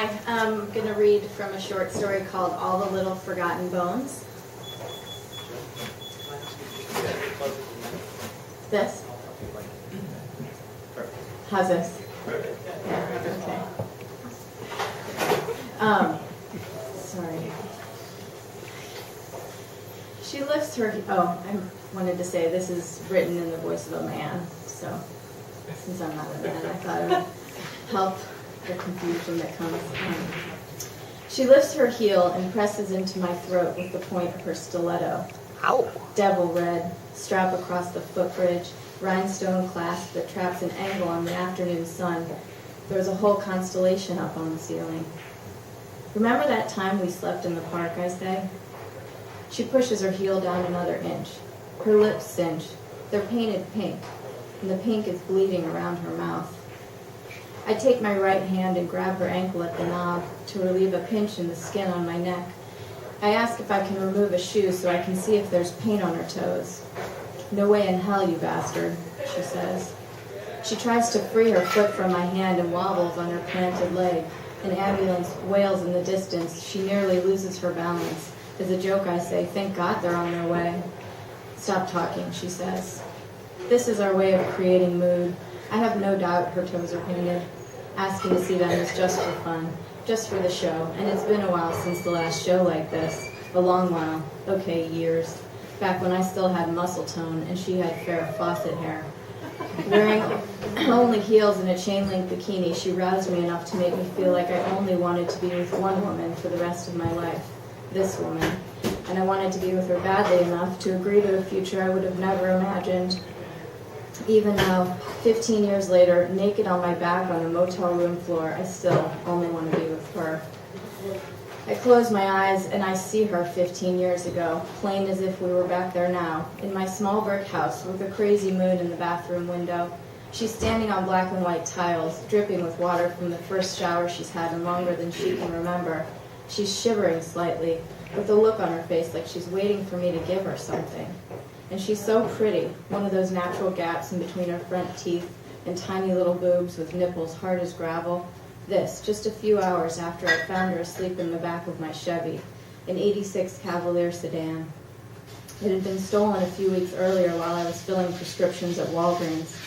Hi, I'm going to read from a short story called All the Little Forgotten Bones. This? How's this? Yeah, okay. Sorry. She lifts her, I wanted to say this is written in the voice of a man, so since I'm not a man, I thought it would help the confusion that comes. She lifts her heel and presses into my throat with the point of her stiletto. Ow. Devil red, strap across the footbridge, rhinestone clasp that traps an angle on the afternoon sun. There was a whole constellation up on the ceiling. Remember that time we slept in the park, I say? She pushes her heel down another inch. Her lips cinch. They're painted pink, and the pink is bleeding around her mouth. I take my right hand and grab her ankle at the knob to relieve a pinch in the skin on my neck. I ask if I can remove a shoe so I can see if there's paint on her toes. No way in hell, you bastard, she says. She tries to free her foot from my hand and wobbles on her planted leg. An ambulance wails in the distance. She nearly loses her balance. As a joke, I say, thank God they're on their way. Stop talking, she says. This is our way of creating mood. I have no doubt her toes are painted. Asking to see them is just for fun, just for the show, and it's been a while since the last show like this. A long while. Okay, years. Back when I still had muscle tone and she had Farrah Fawcett hair. Wearing only heels and a chain-link bikini, she roused me enough to make me feel like I only wanted to be with one woman for the rest of my life. This woman. And I wanted to be with her badly enough to agree to a future I would have never imagined. Even now, 15 years later, naked on my back on a motel room floor, I still only want to be with her. I close my eyes and I see her 15 years ago, plain as if we were back there now, in my small brick house with a crazy moon in the bathroom window. She's standing on black and white tiles, dripping with water from the first shower she's had in longer than she can remember. She's shivering slightly, with a look on her face like she's waiting for me to give her something. And she's so pretty, one of those natural gaps in between her front teeth and tiny little boobs with nipples hard as gravel. This, just a few hours after I found her asleep in the back of my Chevy, an '86 Cavalier sedan. It had been stolen a few weeks earlier while I was filling prescriptions at Walgreens.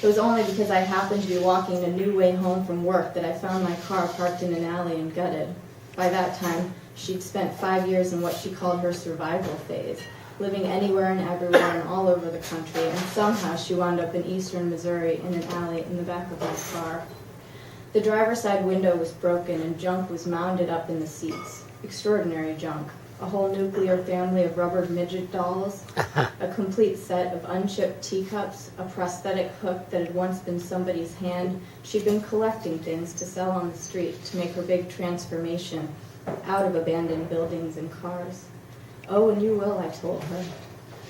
It was only because I happened to be walking a new way home from work that I found my car parked in an alley and gutted. By that time, she'd spent 5 years in what she called her survival phase, living anywhere and everywhere and all over the country, and somehow she wound up in eastern Missouri in an alley in the back of my car. The driver's side window was broken and junk was mounded up in the seats. Extraordinary junk. A whole nuclear family of rubber midget dolls, a complete set of unchipped teacups, a prosthetic hook that had once been somebody's hand. She'd been collecting things to sell on the street to make her big transformation out of abandoned buildings and cars. Oh, and you will, I told her.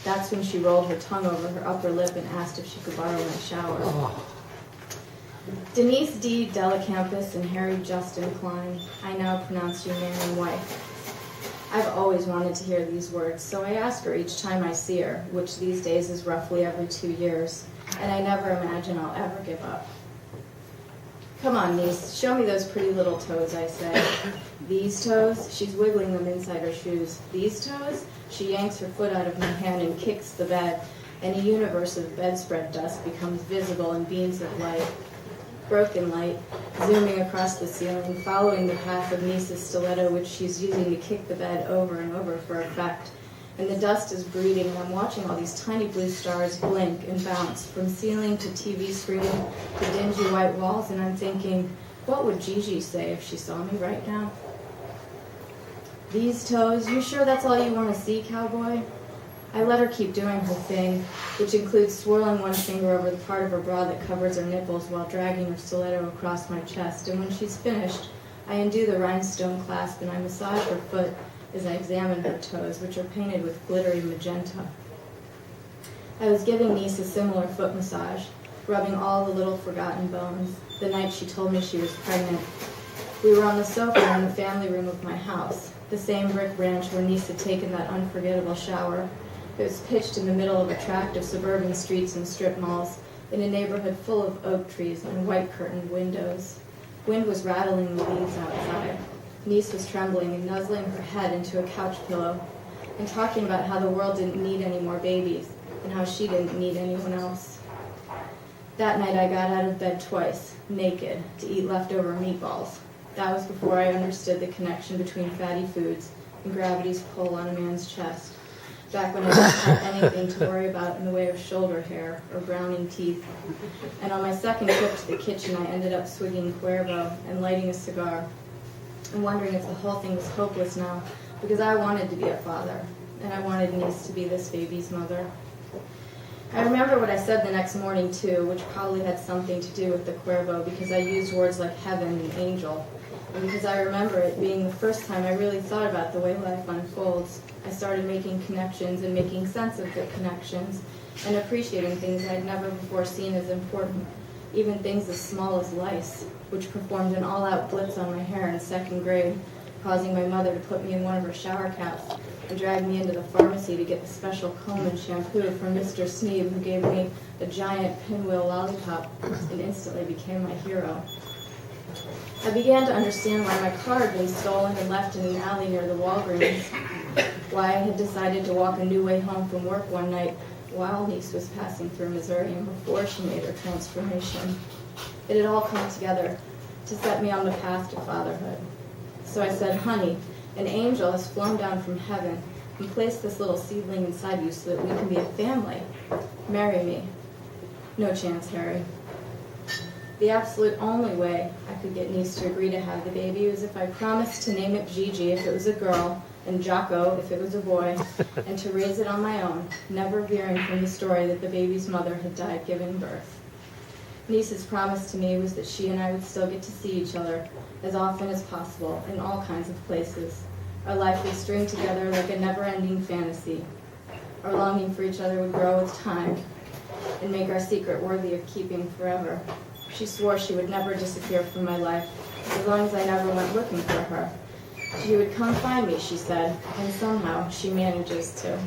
That's when she rolled her tongue over her upper lip and asked if she could borrow my shower. Oh. Denise D. Delacampus and Harry Justin Klein, I now pronounce you man and wife. I've always wanted to hear these words, so I ask her each time I see her, which these days is roughly every 2 years, and I never imagine I'll ever give up. Come on, niece, show me those pretty little toes, I say. These toes? She's wiggling them inside her shoes. These toes? She yanks her foot out of my hand and kicks the bed, and a universe of bedspread dust becomes visible in beams of light. Broken light, zooming across the ceiling, following the path of niece's stiletto, which she's using to kick the bed over and over for effect. And the dust is breeding, and I'm watching all these tiny blue stars blink and bounce from ceiling to TV screen to dingy white walls, and I'm thinking, what would Gigi say if she saw me right now? These toes, you sure that's all you want to see, cowboy? I let her keep doing her thing, which includes swirling one finger over the part of her bra that covers her nipples while dragging her stiletto across my chest, and when she's finished, I undo the rhinestone clasp and I massage her foot as I examine her toes, which are painted with glittery magenta. I was giving niece a similar foot massage, rubbing all the little forgotten bones, the night she told me she was pregnant. We were on the sofa in the family room of my house, the same brick ranch where niece had taken that unforgettable shower. It was pitched in the middle of attractive suburban streets and strip malls, in a neighborhood full of oak trees and white curtained windows. Wind was rattling the leaves outside. Niece was trembling and nuzzling her head into a couch pillow and talking about how the world didn't need any more babies and how she didn't need anyone else. That night I got out of bed twice, naked, to eat leftover meatballs. That was before I understood the connection between fatty foods and gravity's pull on a man's chest. Back when I didn't have anything to worry about in the way of shoulder hair or browning teeth. And on my second trip to the kitchen, I ended up swigging Cuervo and lighting a cigar and wondering if the whole thing was hopeless now, because I wanted to be a father, and I wanted Niece to be this baby's mother. I remember what I said the next morning, too, which probably had something to do with the Cuervo, because I used words like heaven and angel, and because I remember it being the first time I really thought about the way life unfolds. I started making connections and making sense of the connections and appreciating things I'd never before seen as important, even things as small as lice, which performed an all-out blitz on my hair in second grade, causing my mother to put me in one of her shower caps and drag me into the pharmacy to get the special comb and shampoo from Mr. Sneeb, who gave me a giant pinwheel lollipop and instantly became my hero. I began to understand why my car had been stolen and left in an alley near the Walgreens, why I had decided to walk a new way home from work one night while Niece was passing through Missouri and before she made her transformation. It had all come together to set me on the path to fatherhood. So I said, honey, an angel has flown down from heaven and placed this little seedling inside you so that we can be a family. Marry me. No chance, Harry. The absolute only way I could get Niece to agree to have the baby was if I promised to name it Gigi if it was a girl, and Jocko if it was a boy, and to raise it on my own, never veering from the story that the baby's mother had died giving birth. Niece's promise to me was that she and I would still get to see each other as often as possible in all kinds of places. Our life would string together like a never-ending fantasy. Our longing for each other would grow with time and make our secret worthy of keeping forever. She swore she would never disappear from my life, as long as I never went looking for her. She would come find me, she said, and somehow she manages to.